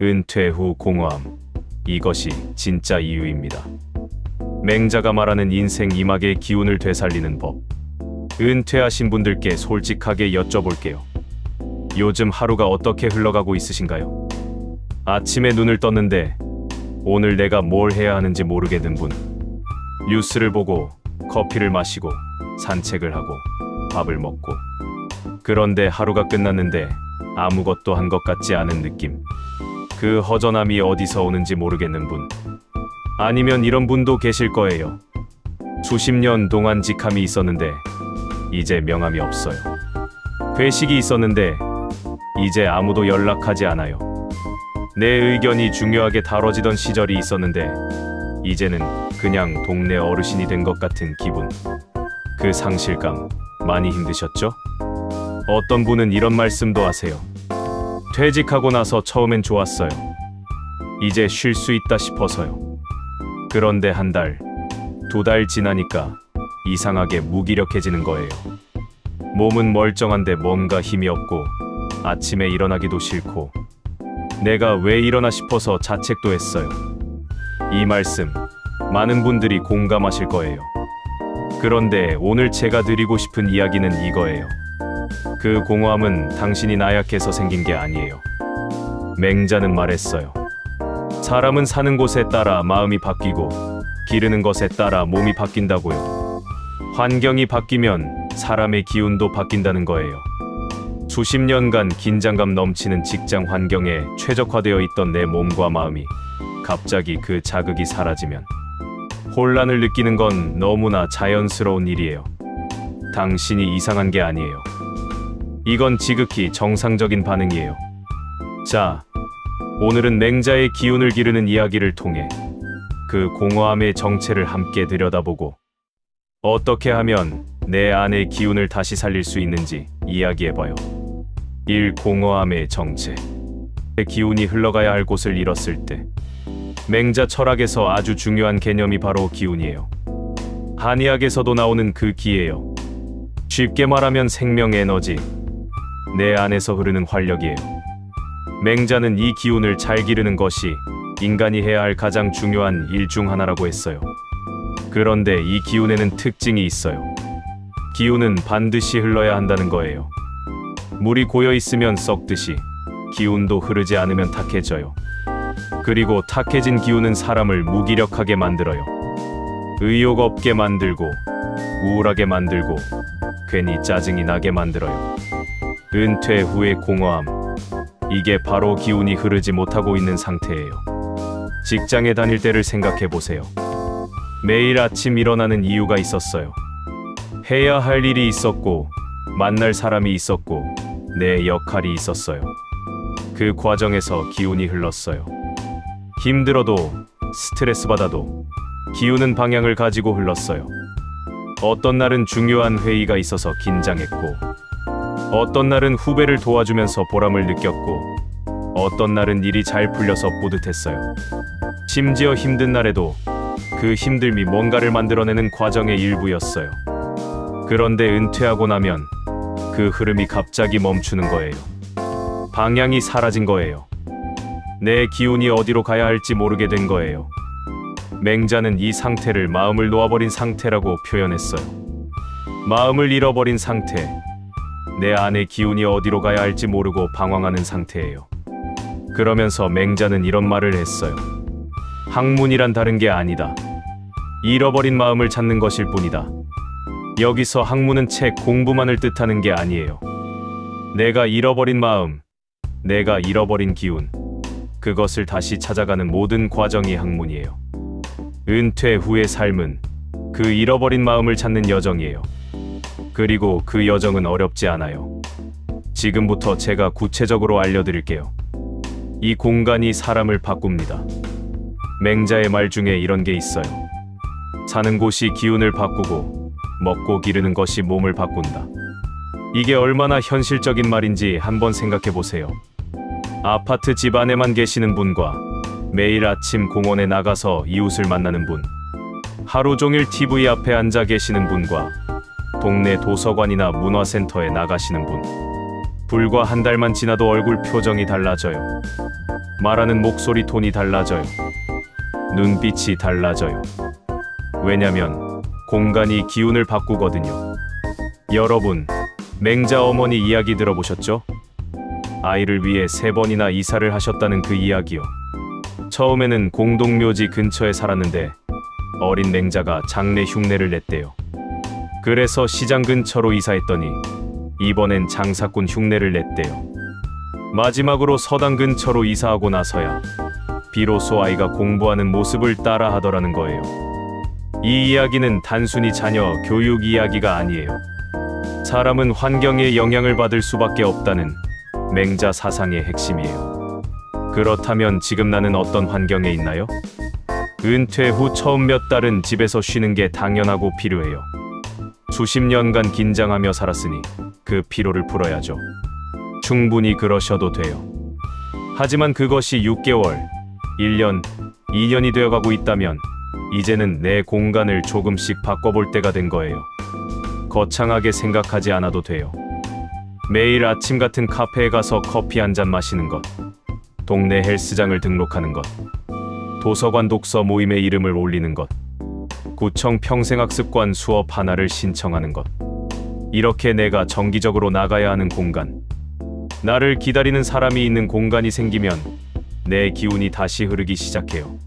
은퇴 후 공허함. 이것이 진짜 이유입니다. 맹자가 말하는 인생 이막의 기운을 되살리는 법. 은퇴하신 분들께 솔직하게 여쭤볼게요. 요즘 하루가 어떻게 흘러가고 있으신가요? 아침에 눈을 떴는데 오늘 내가 뭘 해야 하는지 모르겠는 분. 뉴스를 보고 커피를 마시고 산책을 하고 밥을 먹고, 그런데 하루가 끝났는데 아무것도 한 것 같지 않은 느낌. 그 허전함이 어디서 오는지 모르겠는 분. 아니면 이런 분도 계실 거예요. 수십 년 동안 직함이 있었는데 이제 명함이 없어요. 회식이 있었는데 이제 아무도 연락하지 않아요. 내 의견이 중요하게 다뤄지던 시절이 있었는데 이제는 그냥 동네 어르신이 된 것 같은 기분. 그 상실감 많이 힘드셨죠? 어떤 분은 이런 말씀도 하세요. 퇴직하고 나서 처음엔 좋았어요. 이제 쉴 수 있다 싶어서요. 그런데 한 달, 두 달 지나니까 이상하게 무기력해지는 거예요. 몸은 멀쩡한데 뭔가 힘이 없고 아침에 일어나기도 싫고, 내가 왜 이러나 싶어서 자책도 했어요. 이 말씀 많은 분들이 공감하실 거예요. 그런데 오늘 제가 드리고 싶은 이야기는 이거예요. 그 공허함은 당신이 나약해서 생긴 게 아니에요. 맹자는 말했어요. 사람은 사는 곳에 따라 마음이 바뀌고 기르는 것에 따라 몸이 바뀐다고요. 환경이 바뀌면 사람의 기운도 바뀐다는 거예요. 수십 년간 긴장감 넘치는 직장 환경에 최적화되어 있던 내 몸과 마음이 갑자기 그 자극이 사라지면 혼란을 느끼는 건 너무나 자연스러운 일이에요. 당신이 이상한 게 아니에요. 이건 지극히 정상적인 반응이에요. 자, 오늘은 맹자의 기운을 기르는 이야기를 통해 그 공허함의 정체를 함께 들여다보고 어떻게 하면 내 안의 기운을 다시 살릴 수 있는지 이야기해봐요. 1. 공허함의 정체. 기운이 흘러가야 할 곳을 잃었을 때. 맹자 철학에서 아주 중요한 개념이 바로 기운이에요. 한의학에서도 나오는 그 기예요. 쉽게 말하면 생명 에너지, 내 안에서 흐르는 활력이에요. 맹자는 이 기운을 잘 기르는 것이 인간이 해야 할 가장 중요한 일 중 하나라고 했어요. 그런데 이 기운에는 특징이 있어요. 기운은 반드시 흘러야 한다는 거예요. 물이 고여 있으면 썩듯이 기운도 흐르지 않으면 탁해져요. 그리고 탁해진 기운은 사람을 무기력하게 만들어요. 의욕 없게 만들고 우울하게 만들고 괜히 짜증이 나게 만들어요. 은퇴 후의 공허함. 이게 바로 기운이 흐르지 못하고 있는 상태예요. 직장에 다닐 때를 생각해 보세요. 매일 아침 일어나는 이유가 있었어요. 해야 할 일이 있었고, 만날 사람이 있었고, 내 역할이 있었어요. 그 과정에서 기운이 흘렀어요. 힘들어도, 스트레스 받아도 기운은 방향을 가지고 흘렀어요. 어떤 날은 중요한 회의가 있어서 긴장했고, 어떤 날은 후배를 도와주면서 보람을 느꼈고, 어떤 날은 일이 잘 풀려서 뿌듯했어요. 심지어 힘든 날에도 그 힘듦이 뭔가를 만들어내는 과정의 일부였어요. 그런데 은퇴하고 나면 그 흐름이 갑자기 멈추는 거예요. 방향이 사라진 거예요. 내 기운이 어디로 가야 할지 모르게 된 거예요. 맹자는 이 상태를 마음을 놓아버린 상태라고 표현했어요. 마음을 잃어버린 상태. 내 안의 기운이 어디로 가야 할지 모르고 방황하는 상태예요. 그러면서 맹자는 이런 말을 했어요. 학문이란 다른 게 아니다. 잃어버린 마음을 찾는 것일 뿐이다. 여기서 학문은 책 공부만을 뜻하는 게 아니에요. 내가 잃어버린 마음, 내가 잃어버린 기운, 그것을 다시 찾아가는 모든 과정이 학문이에요. 은퇴 후의 삶은 그 잃어버린 마음을 찾는 여정이에요. 그리고 그 여정은 어렵지 않아요. 지금부터 제가 구체적으로 알려드릴게요. 이 공간이 사람을 바꿉니다. 맹자의 말 중에 이런 게 있어요. 사는 곳이 기운을 바꾸고 먹고 기르는 것이 몸을 바꾼다. 이게 얼마나 현실적인 말인지 한번 생각해 보세요. 아파트 집 안에만 계시는 분과 매일 아침 공원에 나가서 이웃을 만나는 분, 하루 종일 TV 앞에 앉아 계시는 분과 동네 도서관이나 문화센터에 나가시는 분, 불과 한 달만 지나도 얼굴 표정이 달라져요. 말하는 목소리 톤이 달라져요. 눈빛이 달라져요. 왜냐면 공간이 기운을 바꾸거든요. 여러분, 맹자 어머니 이야기 들어보셨죠? 아이를 위해 3번이나 이사를 하셨다는 그 이야기요. 처음에는 공동묘지 근처에 살았는데 어린 맹자가 장례 흉내를 냈대요. 그래서 시장 근처로 이사했더니 이번엔 장사꾼 흉내를 냈대요. 마지막으로 서당 근처로 이사하고 나서야 비로소 아이가 공부하는 모습을 따라 하더라는 거예요. 이 이야기는 단순히 자녀 교육 이야기가 아니에요. 사람은 환경에 영향을 받을 수밖에 없다는 맹자 사상의 핵심이에요. 그렇다면 지금 나는 어떤 환경에 있나요? 은퇴 후 처음 몇 달은 집에서 쉬는 게 당연하고 필요해요. 수십 년간 긴장하며 살았으니 그 피로를 풀어야죠. 충분히 그러셔도 돼요. 하지만 그것이 6개월, 1년, 2년이 되어가고 있다면 이제는 내 공간을 조금씩 바꿔볼 때가 된 거예요. 거창하게 생각하지 않아도 돼요. 매일 아침 같은 카페에 가서 커피 한 잔 마시는 것, 동네 헬스장을 등록하는 것, 도서관 독서 모임에 이름을 올리는 것, 구청 평생학습관 수업 하나를 신청하는 것. 이렇게 내가 정기적으로 나가야 하는 공간, 나를 기다리는 사람이 있는 공간이 생기면 내 기운이 다시 흐르기 시작해요.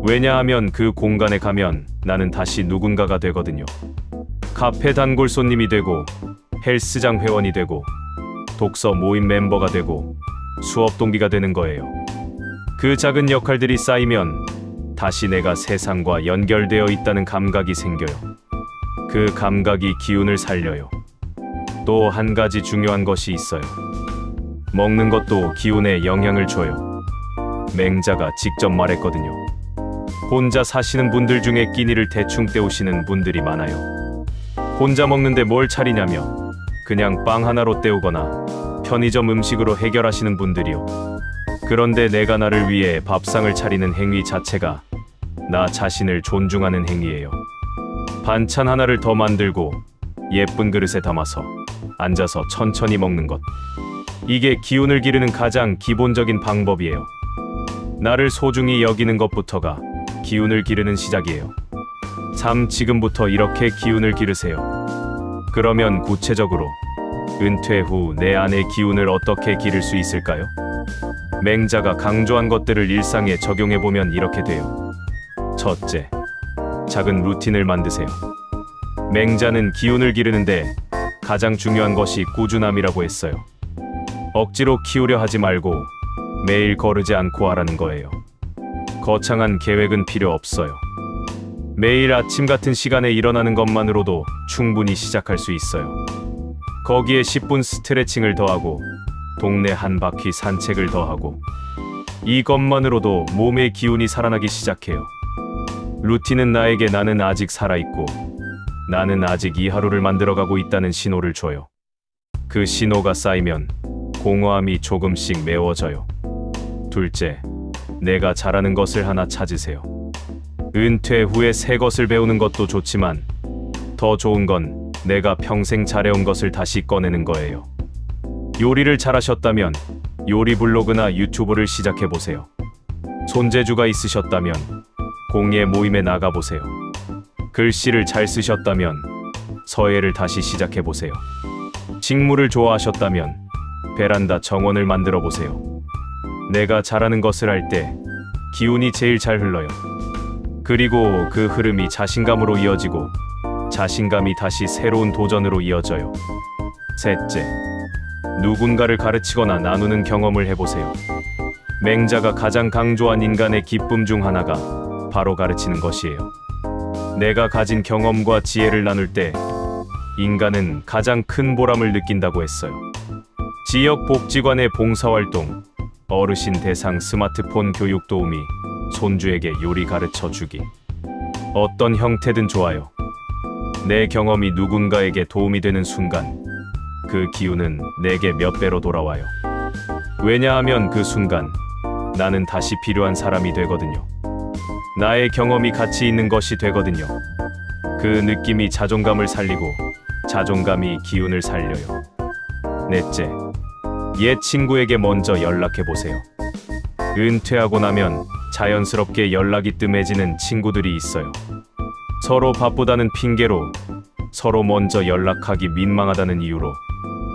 왜냐하면 그 공간에 가면 나는 다시 누군가가 되거든요. 카페 단골 손님이 되고, 헬스장 회원이 되고, 독서 모임 멤버가 되고, 수업 동기가 되는 거예요. 그 작은 역할들이 쌓이면 다시 내가 세상과 연결되어 있다는 감각이 생겨요. 그 감각이 기운을 살려요. 또 한 가지 중요한 것이 있어요. 먹는 것도 기운에 영향을 줘요. 맹자가 직접 말했거든요. 혼자 사시는 분들 중에 끼니를 대충 때우시는 분들이 많아요. 혼자 먹는데 뭘 차리냐며 그냥 빵 하나로 때우거나 편의점 음식으로 해결하시는 분들이요. 그런데 내가 나를 위해 밥상을 차리는 행위 자체가 나 자신을 존중하는 행위예요. 반찬 하나를 더 만들고 예쁜 그릇에 담아서 앉아서 천천히 먹는 것. 이게 기운을 기르는 가장 기본적인 방법이에요. 나를 소중히 여기는 것부터가 기운을 기르는 시작이에요. 지금부터 이렇게 기운을 기르세요. 그러면 구체적으로 은퇴 후 내 안의 기운을 어떻게 기를 수 있을까요? 맹자가 강조한 것들을 일상에 적용해보면 이렇게 돼요. 첫째, 작은 루틴을 만드세요. 맹자는 기운을 기르는데 가장 중요한 것이 꾸준함이라고 했어요. 억지로 키우려 하지 말고 매일 거르지 않고 하라는 거예요. 거창한 계획은 필요 없어요. 매일 아침 같은 시간에 일어나는 것만으로도 충분히 시작할 수 있어요. 거기에 10분 스트레칭을 더하고 동네 한 바퀴 산책을 더하고 이것만으로도 몸의 기운이 살아나기 시작해요. 루틴은 나에게 나는 아직 살아있고 나는 아직 이 하루를 만들어가고 있다는 신호를 줘요. 그 신호가 쌓이면 공허함이 조금씩 메워져요. 둘째, 내가 잘하는 것을 하나 찾으세요. 은퇴 후에 새 것을 배우는 것도 좋지만 더 좋은 건 내가 평생 잘해온 것을 다시 꺼내는 거예요. 요리를 잘하셨다면 요리 블로그나 유튜브를 시작해보세요. 손재주가 있으셨다면 공예 모임에 나가보세요. 글씨를 잘 쓰셨다면 서예를 다시 시작해보세요. 식물을 좋아하셨다면 베란다 정원을 만들어보세요. 내가 잘하는 것을 할 때 기운이 제일 잘 흘러요. 그리고 그 흐름이 자신감으로 이어지고 자신감이 다시 새로운 도전으로 이어져요. 셋째, 누군가를 가르치거나 나누는 경험을 해보세요. 맹자가 가장 강조한 인간의 기쁨 중 하나가 바로 가르치는 것이에요. 내가 가진 경험과 지혜를 나눌 때 인간은 가장 큰 보람을 느낀다고 했어요. 지역 복지관의 봉사활동, 어르신 대상 스마트폰 교육 도우미, 손주에게 요리 가르쳐 주기. 어떤 형태든 좋아요. 내 경험이 누군가에게 도움이 되는 순간 그 기운은 내게 몇 배로 돌아와요. 왜냐하면 그 순간 나는 다시 필요한 사람이 되거든요. 나의 경험이 가치 있는 것이 되거든요. 그 느낌이 자존감을 살리고 자존감이 기운을 살려요. 넷째, 옛 친구에게 먼저 연락해 보세요. 은퇴하고 나면 자연스럽게 연락이 뜸해지는 친구들이 있어요. 서로 바쁘다는 핑계로, 서로 먼저 연락하기 민망하다는 이유로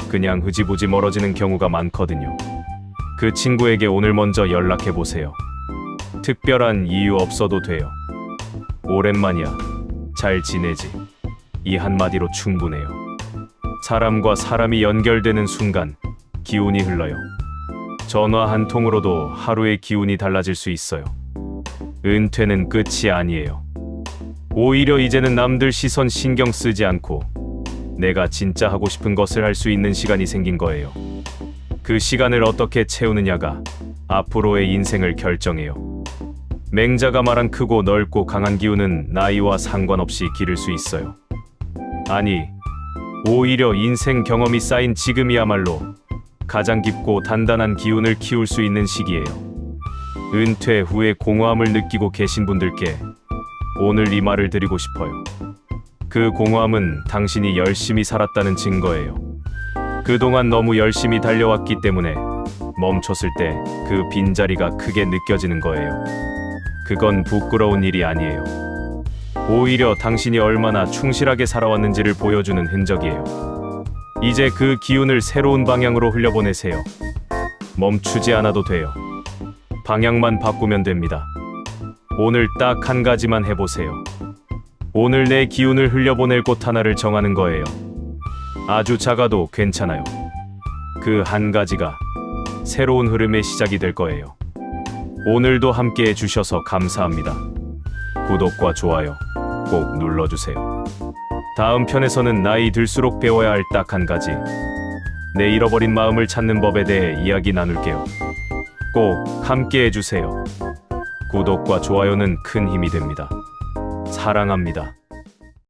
그냥 흐지부지 멀어지는 경우가 많거든요. 그 친구에게 오늘 먼저 연락해 보세요. 특별한 이유 없어도 돼요. 오랜만이야. 잘 지내지? 이 한마디로 충분해요. 사람과 사람이 연결되는 순간 기운이 흘러요. 전화 한 통으로도 하루의 기운이 달라질 수 있어요. 은퇴는 끝이 아니에요. 오히려 이제는 남들 시선 신경 쓰지 않고 내가 진짜 하고 싶은 것을 할 수 있는 시간이 생긴 거예요. 그 시간을 어떻게 채우느냐가 앞으로의 인생을 결정해요. 맹자가 말한 크고 넓고 강한 기운은 나이와 상관없이 기를 수 있어요. 아니, 오히려 인생 경험이 쌓인 지금이야말로 가장 깊고 단단한 기운을 키울 수 있는 시기예요. 은퇴 후에 공허함을 느끼고 계신 분들께 오늘 이 말을 드리고 싶어요. 그 공허함은 당신이 열심히 살았다는 증거예요. 그동안 너무 열심히 달려왔기 때문에 멈췄을 때 그 빈자리가 크게 느껴지는 거예요. 그건 부끄러운 일이 아니에요. 오히려 당신이 얼마나 충실하게 살아왔는지를 보여주는 흔적이에요. 이제 그 기운을 새로운 방향으로 흘려보내세요. 멈추지 않아도 돼요. 방향만 바꾸면 됩니다. 오늘 딱 한 가지만 해보세요. 오늘 내 기운을 흘려보낼 곳 하나를 정하는 거예요. 아주 작아도 괜찮아요. 그 한 가지가 새로운 흐름의 시작이 될 거예요. 오늘도 함께 해주셔서 감사합니다. 구독과 좋아요 꼭 눌러주세요. 다음 편에서는 나이 들수록 배워야 할 딱 한 가지, 내 잃어버린 마음을 찾는 법에 대해 이야기 나눌게요. 꼭 함께 해주세요. 구독과 좋아요는 큰 힘이 됩니다. 사랑합니다.